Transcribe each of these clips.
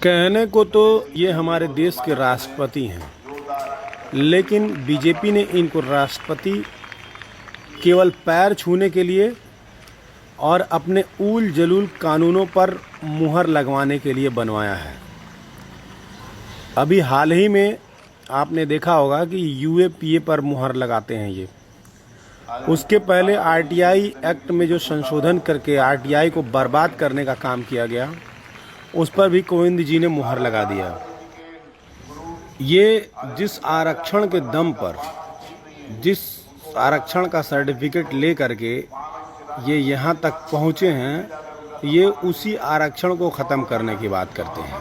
कहने को तो ये हमारे देश के राष्ट्रपति हैं, लेकिन बीजेपी ने इनको राष्ट्रपति केवल पैर छूने के लिए और अपने ऊल जलूल कानूनों पर मुहर लगवाने के लिए बनवाया है। अभी हाल ही में आपने देखा होगा कि यूएपीए पर मुहर लगाते हैं ये। उसके पहले आरटीआई एक्ट में जो संशोधन करके आरटीआई को बर्बाद करने का काम किया गया, उस पर भी कोविंद जी ने मुहर लगा दिया। ये जिस आरक्षण के दम पर, जिस आरक्षण का सर्टिफिकेट ले करके ये यहाँ तक पहुँचे हैं, ये उसी आरक्षण को ख़त्म करने की बात करते हैं,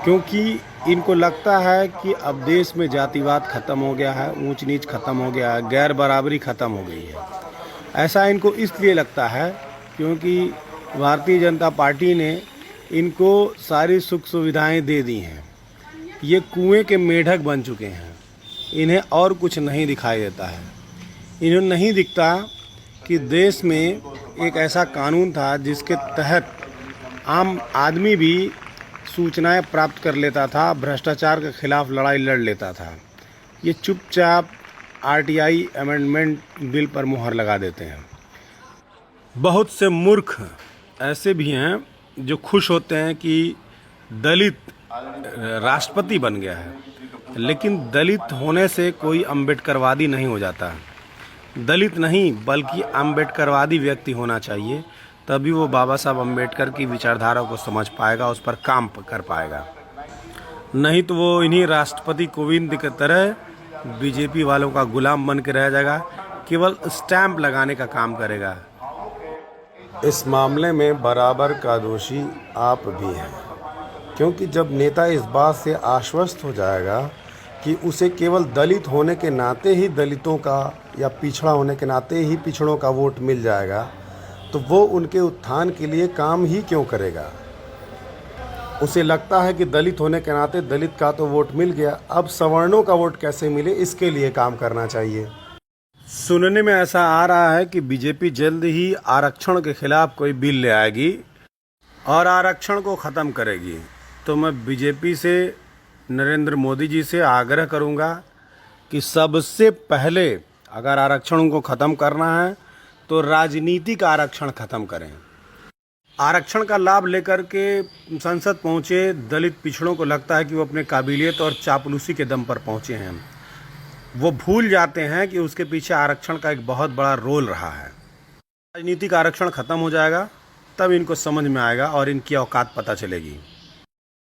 क्योंकि इनको लगता है कि अब देश में जातिवाद ख़त्म हो गया है, ऊंच नीच ख़त्म हो गया है, गैर बराबरी ख़त्म हो गई है। ऐसा इनको इसलिए लगता है क्योंकि भारतीय जनता पार्टी ने इनको सारी सुख सुविधाएं दे दी हैं। ये कुएं के मेढक बन चुके हैं, इन्हें और कुछ नहीं दिखाई देता है। इन्हें नहीं दिखता कि देश में एक ऐसा कानून था जिसके तहत आम आदमी भी सूचनाएं प्राप्त कर लेता था, भ्रष्टाचार के खिलाफ लड़ाई लड़ लेता था। ये चुपचाप आरटीआई अमेंडमेंट बिल पर मुहर लगा देते हैं। बहुत से मूर्ख ऐसे भी हैं जो खुश होते हैं कि दलित राष्ट्रपति बन गया है, लेकिन दलित होने से कोई अम्बेडकरवादी नहीं हो जाता। दलित नहीं बल्कि अम्बेडकरवादी व्यक्ति होना चाहिए, तभी वो बाबा साहब अम्बेडकर की विचारधारा को समझ पाएगा, उस पर काम कर पाएगा। नहीं तो वो इन्हीं राष्ट्रपति कोविंद की तरह बीजेपी वालों का गुलाम बन के रह जाएगा, केवल स्टैंप लगाने का काम करेगा। इस मामले में बराबर का दोषी आप भी हैं, क्योंकि जब नेता इस बात से आश्वस्त हो जाएगा कि उसे केवल दलित होने के नाते ही दलितों का या पिछड़ा होने के नाते ही पिछड़ों का वोट मिल जाएगा, तो वो उनके उत्थान के लिए काम ही क्यों करेगा। उसे लगता है कि दलित होने के नाते दलित का तो वोट मिल गया, अब सवर्णों का वोट कैसे मिले, इसके लिए काम करना चाहिए। सुनने में ऐसा आ रहा है कि बीजेपी जल्द ही आरक्षण के खिलाफ कोई बिल ले आएगी और आरक्षण को ख़त्म करेगी। तो मैं बीजेपी से, नरेंद्र मोदी जी से आग्रह करूंगा कि सबसे पहले अगर आरक्षण को ख़त्म करना है तो राजनीतिक आरक्षण ख़त्म करें। आरक्षण का लाभ लेकर के संसद पहुंचे दलित पिछड़ों को लगता है कि वो अपने काबिलियत और चापलूसी के दम पर पहुंचे हैं। वो भूल जाते हैं कि उसके पीछे आरक्षण का एक बहुत बड़ा रोल रहा है। राजनीतिक आरक्षण ख़त्म हो जाएगा, तब इनको समझ में आएगा और इनकी औकात पता चलेगी।